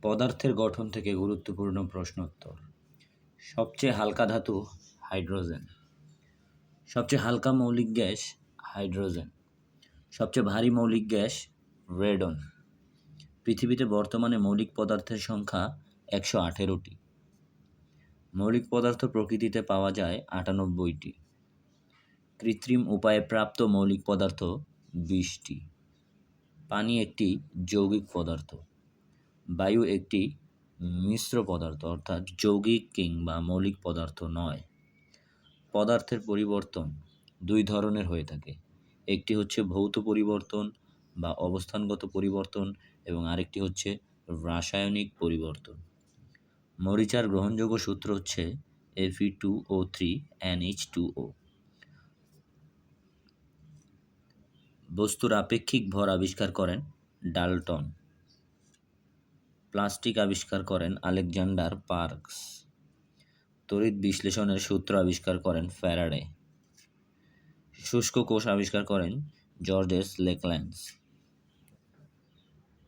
পদার্থের গঠন থেকে গুরুত্বপূর্ণ প্রশ্নোত্তর। সবচেয়ে হালকা ধাতু হাইড্রোজেন। সবচেয়ে হালকা মৌলিক গ্যাস হাইড্রোজেন। সবচেয়ে ভারী মৌলিক গ্যাস রেডন। পৃথিবীতে বর্তমানে মৌলিক পদার্থের সংখ্যা 118টি। মৌলিক পদার্থ প্রকৃতিতে পাওয়া যায় 98টি। কৃত্রিম উপায়ে প্রাপ্ত মৌলিক পদার্থ 20টি। পানি একটি যৌগিক পদার্থ। বায়ু একটি মিশ্র পদার্থ অর্থাৎ যৌগিক কিংবা মৌলিক পদার্থ নয়। পদার্থের পরিবর্তন দুই ধরনের হয়ে থাকে, একটি হচ্ছে ভৌত পরিবর্তন বা অবস্থানগত পরিবর্তন এবং আরেকটি হচ্ছে রাসায়নিক পরিবর্তন। মরিচার গ্রহণযোগ্য সূত্র হচ্ছে Fe2O3NH2O। বস্তুর আপেক্ষিক ভর আবিষ্কার করেন ডাল্টন। প্লাস্টিক আবিষ্কার করেন আলেকজান্ডার পার্কস। তড়িৎ বিশ্লেষণের সূত্র আবিষ্কার করেন ফ্যারাডে। শুষ্ক কোষ আবিষ্কার করেন জর্জেস লেকল্যান্ডস।